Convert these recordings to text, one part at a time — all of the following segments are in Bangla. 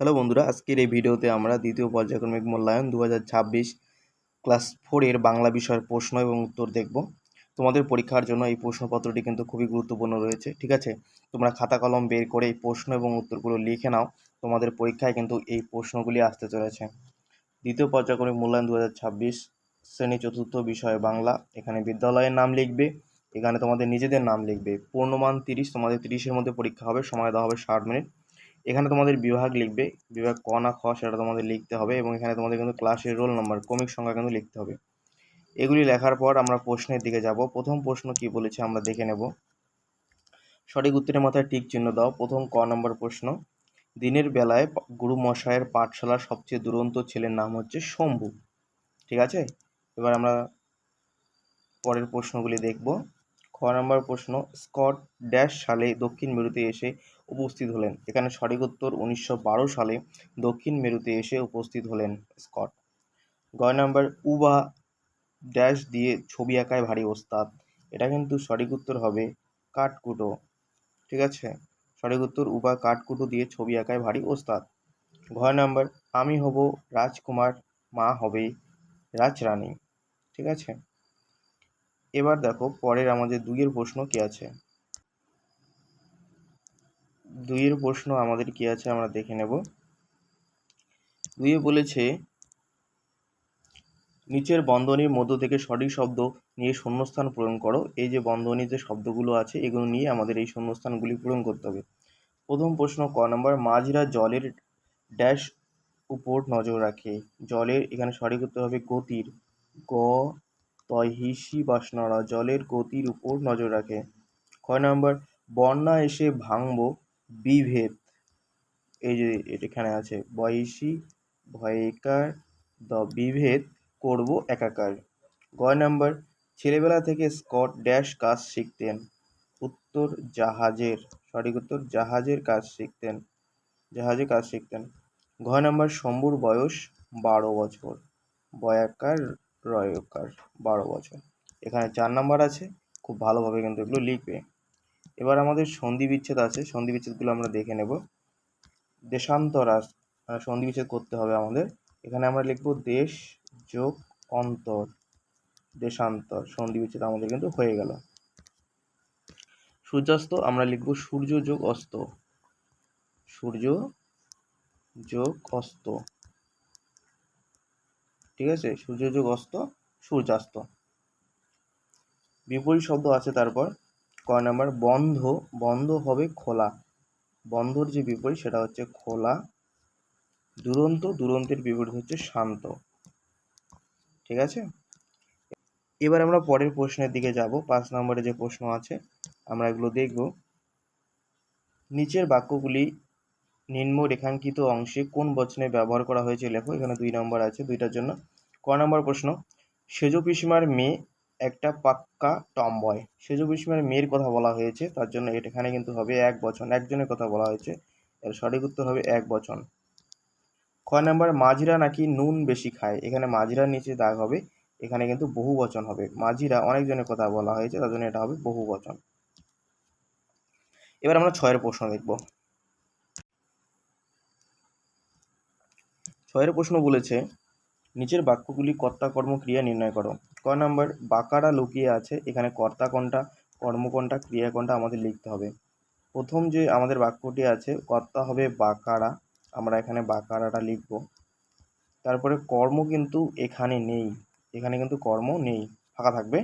হ্যালো বন্ধুরা, আজকের এই ভিডিওতে আমরা দ্বিতীয় পর্যায়ক্রমিক মূল্যায়ন 2026 ক্লাস 4 এর বাংলা বিষয়ের প্রশ্ন এবং উত্তর দেখব। তোমাদের পরীক্ষার জন্য এই প্রশ্নপত্রটি কিন্তু খুবই গুরুত্বপূর্ণ রয়েছে, ঠিক আছে? তোমরা খাতা কলম বের করে এই প্রশ্ন এবং উত্তরগুলো লিখে নাও। তোমাদের পরীক্ষায় কিন্তু এই প্রশ্নগুলি আসতে চলেছে। দ্বিতীয় পর্যায়ক্রমিক মূল্যায়ন 2026 শ্রেণী চতুর্থ বিষয় বাংলা। এখানে বিদ্যালয়ের নাম লিখবে, এখানে তোমাদের নিজেদের নাম লিখবে। পূর্ণমান 30, তোমাদের 30-এর মধ্যে পরীক্ষা হবে, সময় দেওয়া হবে 60 মিনিট। এখানে তোমাদের বিভাগ লিখবে, বিভাগ ক না খ সেটা তোমাদের লিখতে হবে, এবং এখানে তোমাদের কিন্তু ক্লাসের রোল নাম্বার, ক্রমিক সংখ্যা কিন্তু লিখতে হবে। এগুলি লেখার পর আমরা প্রশ্নের দিকে যাব। প্রথম প্রশ্ন কি বলেছে আমরা দেখে নেব। সঠিক উত্তরের মাথায় টিক চিহ্ন দাও। প্রথম ক নম্বর প্রশ্ন, দিনের বেলায় গুরু মশাইয়ের পাঠশালার সবচেয়ে দুরন্ত ছেলের নাম হচ্ছে শম্ভু, ঠিক আছে? এবার আমরা পরের প্রশ্নগুলি দেখব। খ নম্বর প্রশ্ন, স্কট ড্যাশ সালে দক্ষিণ মেরুতে এসে উপস্থিত হলেন। এখানে সঠিক উত্তর 1912 সালে দক্ষিণ মেরুতে এসে উপস্থিত হলেন স্কট। গ নম্বর, উবা ড্যাশ দিয়ে ছবি আঁকায় ভারী ওস্তাদ। এটা কিন্তু সঠিক উত্তর হবে কাঠকুটো, ঠিক আছে? সঠিক উত্তর উবা কাঠকুটো দিয়ে ছবি আঁকায় ভারী ওস্তাদ। ঘ নম্বর, আমি হব রাজকুমার, মা হবে রাজরানী, ঠিক আছে? এবার দেখো পরের আমাদের দুইয়ের প্রশ্ন কি আছে। দুইয়ের প্রশ্ন আমাদের কি আছে আমরা দেখে নেব। দুইয়ে বলেছে, নিচের বন্ধনীর মধ্য থেকে সঠিক শব্দ নিয়ে শূন্যস্থান পূরণ করো। এই যে বন্ধনীর যে শব্দগুলো আছে এগুলো নিয়ে আমাদের এই শূন্যস্থানগুলি পূরণ করতে হবে। প্রথম প্রশ্ন ক নম্বর, মাঝিরা জলের ড্যাশ উপর নজর রাখে। জলের এখানে সঠিক উত্তর হবে গতির, গ তহিসি বাসনারা, জলের গতির উপর নজর রাখে। খ নম্বর, বন্যা এসে ভাঙবো বিভেদ। এই যে এখানে আছে বয়সী ভয়কার বিভেদ করব একাকার। গ নম্বর, ছেলেবেলা থেকে স্কট ড্যাশ কাজ শিখতেন। উত্তর জাহাজের, সঠিক উত্তর জাহাজের কাজ শিখতেন, জাহাজে কাজ শিখতেন। ঘ নম্বর, শম্ভুর বয়স 12 বছর, বয়াকার রয়কার 12 বছর। এখানে 4 নম্বর আছে, খুব ভালোভাবে কিন্তু এগুলো লিখবে। এবার আমাদের সন্ধি বিচ্ছেদ আছে, সন্ধি বিচ্ছেদগুলো আমরা দেখে নেব। দেশান্তরাস সন্ধি বিচ্ছেদ করতে হবে আমাদের। এখানে আমরা লিখব দেশ যোগ অন্তর, দেশান্তর। সন্ধি বিচ্ছেদ আমাদের কিন্তু হয়ে গেল। সূর্যাস্ত আমরা লিখব সূর্য যোগ অস্ত, সূর্য যোগ অস্ত, ঠিক আছে? সূর্য যোগ অস্ত, সূর্যাস্ত। বিপরীত শব্দ আছে তারপর। ক নাম্বার, বন্ধ, বন্ধ হবে খোলা। বন্ধর যে বিপরীত সেটা হচ্ছে খোলা। দুরন্ত, দুরন্তের বিপরীত হচ্ছে শান্ত, ঠিক আছে? এবার আমরা পরের প্রশ্নের দিকে যাব। 5 নম্বরে যে প্রশ্ন আছে আমরা এগুলো দেখব। নিচের বাক্যগুলি নিম্ন রেখাঙ্কিত অংশে কোন বচনে ব্যবহার করা হয়েছে লেখো। এখানে 2 নম্বর আছে, দুইটার জন্য। ক নম্বর প্রশ্ন, সেজ পিসিমার মেয়ে একটা পাক্কা টমবয়। সেজ পিসিমার মেয়ের কথা বলা হয়েছে, তার জন্য এখানে কিন্তু হবে এক বচন, একজনের কথা বলা হয়েছে, এর সঠিক উত্তর হবে এক বচন। খ নম্বর, মাঝিরা নাকি নুন বেশি খায়। এখানে মাঝিরার নিচে দাগ হবে, এখানে কিন্তু বহু বচন হবে। মাঝিরা অনেকজনের কথা বলা হয়েছে, তার জন্য এটা হবে বহু বচন। এবার আমরা 6 প্রশ্ন দেখব। 6 প্রশ্ন বলেছে, নিচের বাক্যগুলি কর্তা কর্ম ক্রিয়া নির্ণয় করো। ক নম্বর, বাঁকারা লুকিয়ে আছে। এখানে কর্তা কোনটা, কর্ম কোনটা, ক্রিয়া কোনটা আমাদের লিখতে হবে। প্রথম যে আমাদের বাক্যটি আছে, কর্তা হবে বাঁকারা, আমরা এখানে বাঁকারাটা লিখব। তারপরে কর্ম কিন্তু এখানে নেই, এখানে কিন্তু কর্ম নেই, ফাঁকা থাকবে।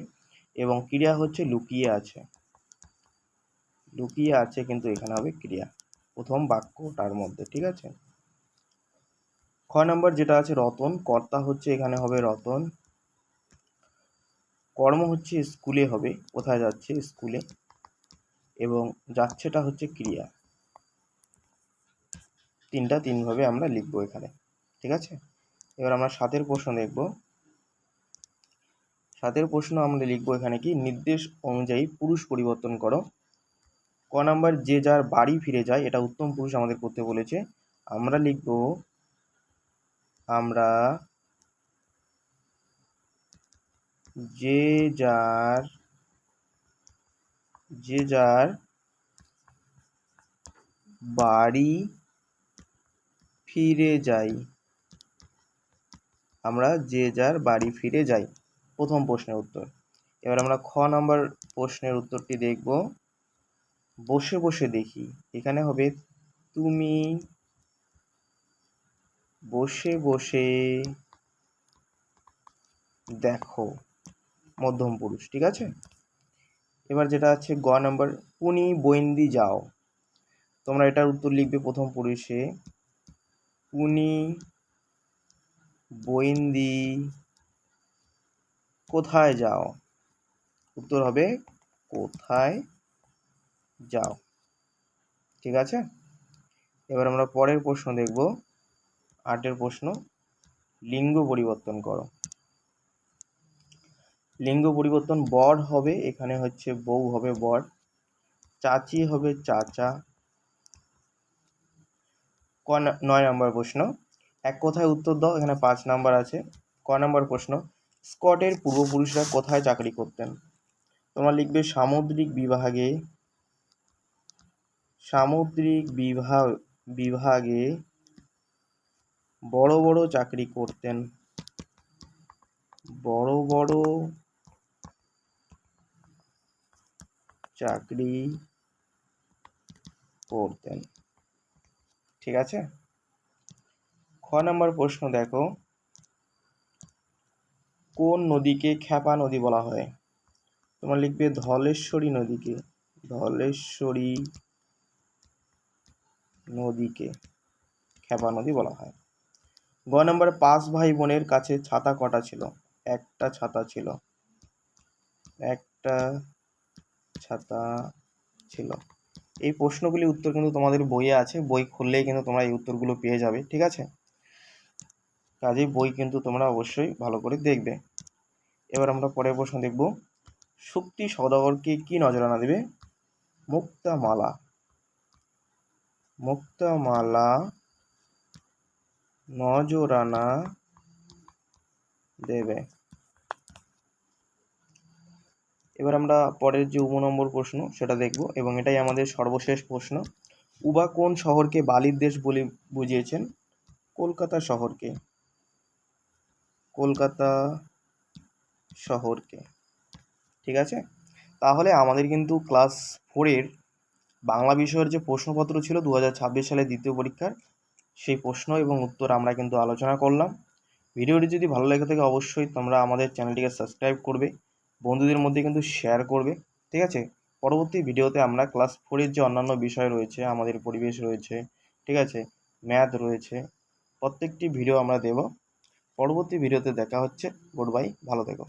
এবং ক্রিয়া হচ্ছে লুকিয়ে আছে, লুকিয়ে আছে কিন্তু এখানে হবে ক্রিয়া প্রথম বাক্যটার মধ্যে, ঠিক আছে? খ নম্বর যেটা আছে রতন, কর্তা হচ্ছে এখানে হবে রতন। কর্ম হচ্ছে স্কুলে হবে, কোথায় যাচ্ছে, স্কুলে। এবং যাচ্ছেটা হচ্ছে ক্রিয়া। তিনভাবে আমরা লিখবো এখানে, ঠিক আছে? এবার আমরা 7 প্রশ্ন দেখব। 7 প্রশ্ন আমরা লিখবো এখানে কি, নির্দেশ অনুযায়ী পুরুষ পরিবর্তন করো। ক নাম্বার, যে যার বাড়ি ফিরে যায়, এটা উত্তম পুরুষ আমাদের করতে বলেছে। আমরা লিখব, আমরা যে যার, যে যার বাড়ি ফিরে যাই। আমরা যে যার বাড়ি ফিরে যাই, প্রথম প্রশ্নের উত্তর। এবার আমরা খ নাম্বার প্রশ্নের উত্তরটি দেখব। বসে বসে দেখি, এখানে হবে তুমি বসে বসে দেখো, মধ্যম পুরুষ। ঠিক আছে, এবার যেটা আছে গ নাম্বার, পুনি বৈন্দি যাও। তোমরা এটার উত্তর লিখবে প্রথম পুরুষে, পুনি বৈন্দি কোথায় যাও। উত্তর হবে কোথায় যাও। ঠিক আছে, এবার আমরা পরের প্রশ্ন দেখব। 8 প্রশ্ন, লিঙ্গ পরিবর্তন করো। লিঙ্গ পরিবর্তন, বর হবে এখানে হচ্ছে বউ হবে বর, চাচি হবে চাচা। 9 নম্বর প্রশ্ন, এক কথায় উত্তর দাও। এখানে 5 নাম্বার আছে। ক নম্বর প্রশ্ন, স্কটের পূর্বপুরুষরা কোথায় চাকরি করতেন। তোমরা লিখবে সামুদ্রিক বিভাগে বড় বড় চাকরি করতেন। বড় বড় চাকরি করতেন। ঠিক আছে, খ নম্বর প্রশ্ন দেখো, কোন নদীকে ক্ষেপা নদী বলা হয়। তোমরা লিখবে ধলেশ্বরী নদীকে ক্ষেপা নদী বলা হয়। গ নম্বর, 5 ভাই বোনের কাছে ছাতা কটা ছিল। একটা ছাতা ছিল। এই প্রশ্নগুলি উত্তর কিন্তু তোমাদের বইয়ে আছে, বই খুললেই কিন্তু তোমরা এই উত্তরগুলো পেয়ে যাবে। ঠিক আছে, কাজেই বই কিন্তু তোমরা অবশ্যই ভালো করে দেখবে। এবার আমরা পরের প্রশ্ন দেখব, শুক্তি সওদাগরকে কি নজরানা দেবে। মুক্তামালা নজরানা দেবে। এবার আমরা পরের যে 9 নম্বর প্রশ্ন সেটা দেখব, এবং এটাই আমাদের সর্বশেষ প্রশ্ন। উবা কোন শহরকে বালির দেশ বলে বুঝিয়েছেন। কলকাতা শহরকে। ঠিক আছে, তাহলে আমাদের কিন্তু ক্লাস 4-এর বাংলা বিষয়ের যে প্রশ্নপত্র ছিল 2026 সালের দ্বিতীয় পরীক্ষার, সেই প্রশ্ন এবং উত্তর আমরা কিন্তু আলোচনা করলাম। ভিডিওটি যদি ভালো লেগে থাকে অবশ্যই তোমরা আমাদের চ্যানেলটিকে সাবস্ক্রাইব করবে, বন্ধুদের মধ্যে কিন্তু শেয়ার করবে। ঠিক আছে, পরবর্তী ভিডিওতে আমরা ক্লাস 4-এর যে অন্যান্য বিষয় রয়েছে, আমাদের পরিবেশ রয়েছে, ঠিক আছে, ম্যাথ রয়েছে, প্রত্যেকটি ভিডিও আমরা দেব। পরবর্তী ভিডিওতে দেখা হচ্ছে। গুড বাই, ভালো থেকো।